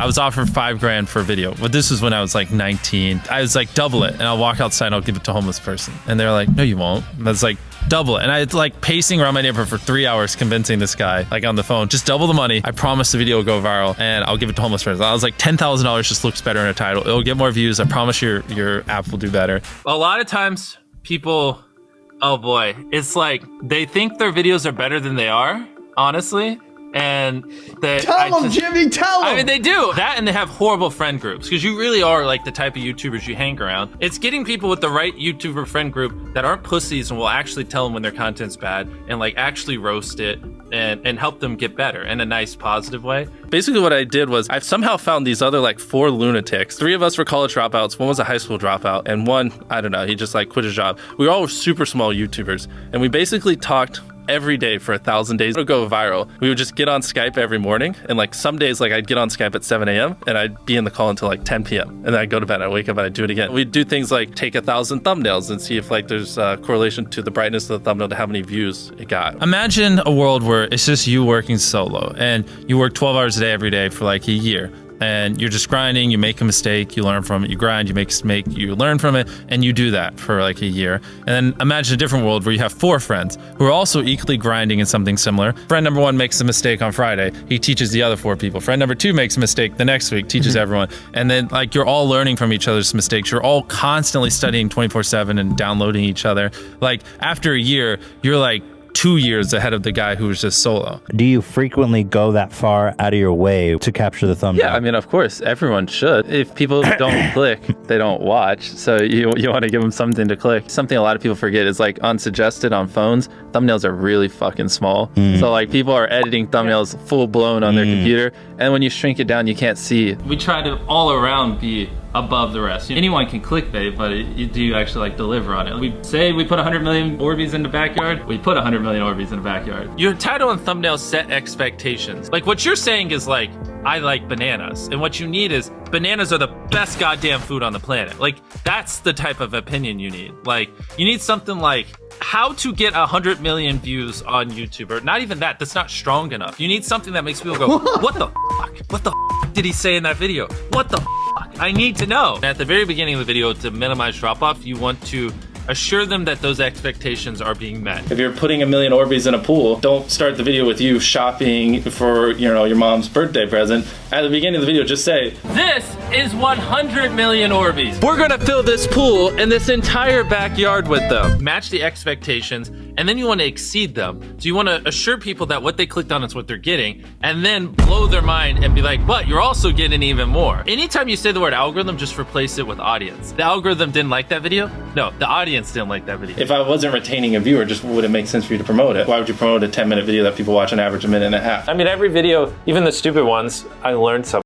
I was offered $5 for a video. But this was when I was like 19. I was like, double it. And I'll walk outside and I'll give it to a homeless person. And they're like, no, you won't. And I was like, double it. And I was like pacing around my neighborhood for 3 hours convincing this guy, like on the phone, just double the money. I promise the video will go viral and I'll give it to homeless person. I was like, $10,000 just looks better in a title. It'll get more views. I promise your app will do better. A lot of times people, oh boy, it's like they think their videos are better than they are, honestly. And tell them, Jimmy, tell them. I mean, they do that, and they have horrible friend groups because you really are like the type of YouTubers you hang around. It's getting people with the right YouTuber friend group that aren't pussies and will actually tell them when their content's bad and like actually roast it and help them get better in a nice, positive way. Basically what I did was I've somehow found these other like 4 lunatics. 3 of us were college dropouts. 1 was a high school dropout. And 1, I don't know, he just like quit his job. We were all super small YouTubers. And we basically talked every day for 1,000 days. It would go viral. We would just get on Skype every morning. And like some days, like I'd get on Skype at 7 a.m. and I'd be in the call until like 10 p.m. And then I'd go to bed, I'd wake up and I'd do it again. We'd do things like take 1,000 thumbnails and see if like there's a correlation to the brightness of the thumbnail to how many views it got. Imagine a world where it's just you working solo and you work 12 hours a day every day for like a year. And you're just grinding, you make a mistake, you learn from it, you grind, you make a mistake, you learn from it, and you do that for like a year. And then imagine a different world where you have 4 friends who are also equally grinding in something similar. Friend number 1 makes a mistake on Friday, he teaches the other 4 people. Friend number 2 makes a mistake the next week, teaches everyone. And then like you're all learning from each other's mistakes. You're all constantly studying 24/7 and downloading each other. Like after a year, you're like 2 years ahead of the guy who was just solo. Do you frequently go that far out of your way to capture the thumbnail? Yeah, I mean, of course, everyone should. If people don't click, they don't watch. So you want to give them something to click. Something a lot of people forget is like unsuggested on phones, thumbnails are really fucking small. So like people are editing thumbnails full blown on their computer. And when you shrink it down, you can't see. We try to all around be above the rest. Anyone can clickbait, but do you actually like deliver on it? We say we put 100 million Orbeez in the backyard, we put 100 million Orbeez in the backyard. Your title and thumbnail set expectations. Like what you're saying is like, I like bananas. And what you need is bananas are the best goddamn food on the planet. Like that's the type of opinion you need. Like you need something like how to get 100 million views on YouTube, or not even that, that's not strong enough. You need something that makes people go, what the fuck? What the fuck did he say in that video? What the fuck? I need to know. At the very beginning of the video, to minimize drop-off, you want to assure them that those expectations are being met. If you're putting 1 million Orbeez in a pool, don't start the video with you shopping for, you know, your mom's birthday present. At the beginning of the video, just say, this is 100 million Orbeez. We're gonna fill this pool and this entire backyard with them. Match the expectations, and then you want to exceed them. So you want to assure people that what they clicked on is what they're getting, and then blow their mind and be like, but you're also getting even more. Anytime you say the word algorithm, just replace it with audience. The algorithm didn't like that video? No, the audience didn't like that video. If I wasn't retaining a viewer, just would it make sense for you to promote it? Why would you promote a 10-minute video that people watch on average a minute and a half? I mean, every video, even the stupid ones, I learned something.